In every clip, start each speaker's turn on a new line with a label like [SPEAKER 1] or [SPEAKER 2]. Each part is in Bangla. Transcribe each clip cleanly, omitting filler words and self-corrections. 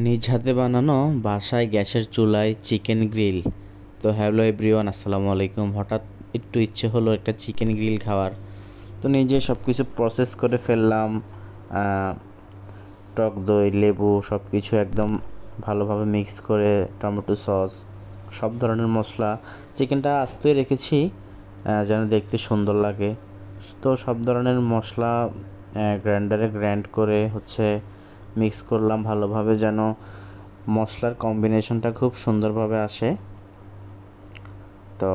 [SPEAKER 1] নিজ হাতে বানানো বাসায় গ্যাসের চুলায় চিকেন গ্রিল। তো হ্যালো এভরিওয়ান, আসসালামু আলাইকুম। হঠাৎ একটু ইচ্ছে হলো একটা চিকেন গ্রিল খাওয়ার। তো নিজে সব কিছু প্রসেস করে ফেললাম। আহ, টক দই, লেবু সব কিছু একদম ভালোভাবে মিক্স করে, টমেটো সস, সব ধরনের মশলা, চিকেনটা আস্তেই রেখেছি যেন দেখতে সুন্দর লাগে। তো সব ধরনের মশলা গ্রাইন্ডারে গ্রাইন্ড করে মিক্স করলাম ভালোভাবে, যেন মশলার কম্বিনেশনটা খুব সুন্দরভাবে আসে। তো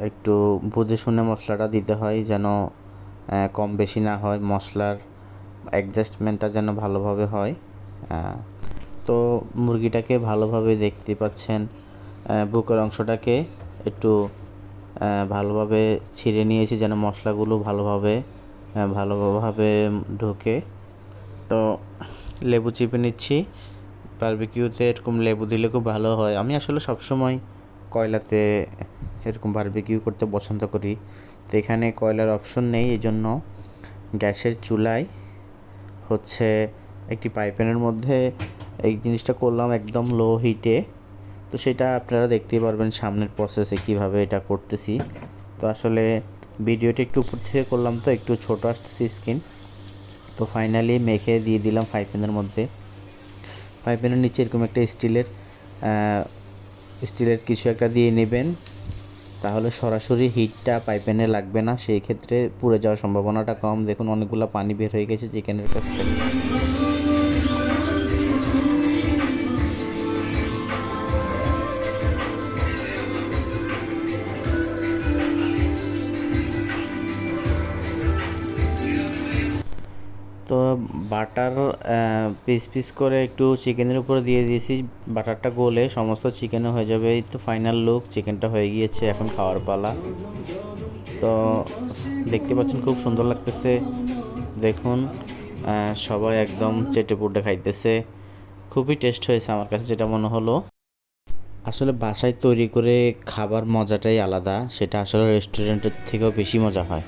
[SPEAKER 1] একটু বুঝে শুনে মশলাটা দিতে হয়, যেন কম বেশি না হয়, মশলার অ্যাডজাস্টমেন্টটা যেন ভালোভাবে হয়। তো মুরগিটাকে ভালোভাবে দেখতে পাচ্ছেন, বুকের অংশটাকে একটু ভালোভাবে ছিঁড়ে নিয়েছি, যেন মশলাগুলো ভালোভাবে ঢোকে। তো লেবু চিপে নিচ্ছি। বারবিকিউতে এরকম লেবু দিলে খুব ভালো হয়। আমি আসলে সবসময় কয়লাতে এরকম বারবিকিউ করতে পছন্দ করি। তো এখানে কয়লার অপশন নেই, এই জন্য গ্যাসের চুলায় একটি পাইপ্যানের মধ্যে এই জিনিসটা করলাম একদম লো হিটে। তো সেটা আপনারা দেখতেই পারবেন সামনের প্রসেসে কিভাবে এটা করতেছি। তো আসলে ভিডিওটা একটু উপর থেকে করলাম, তো একটু ছোট আসতেছে স্ক্রিন। তো ফাইনালি মেখে দিয়ে দিলাম ফ্রাই প্যানের মধ্যে। ফ্রাই প্যানের নিচে এরকম একটা স্টিলের কিছু একটা দিয়ে নেবেন, তাহলে সরাসরি হিটটা পাইপ্যানে লাগবে না, সেই ক্ষেত্রে পুড়ে যাওয়ার সম্ভাবনাটা কম। দেখুন অনেকগুলো পানি বের হয়ে গেছে চিকেনের কাছ থেকে। তো বাটার পিস পিস করে একটু চিকেনের উপরে দিয়ে দিয়েছি। বাটারটা গলে সমস্ত চিকেনে হয়ে যাবে। এই তো ফাইনাল লুক, চিকেনটা হয়ে গিয়েছে, এখন খাওয়ার পালা। তো দেখতে পাচ্ছেন খুব সুন্দর লাগতেছে। দেখুন সবাই একদম চেটে পুটে খাইতেছে। খুবই টেস্ট হয়েছে আমার কাছে, যেটা মনে হলো। আসলে বাসায় তৈরি করে খাবার মজাটাই আলাদা, সেটা আসলে রেস্টুরেন্টের থেকেও বেশি মজা হয়।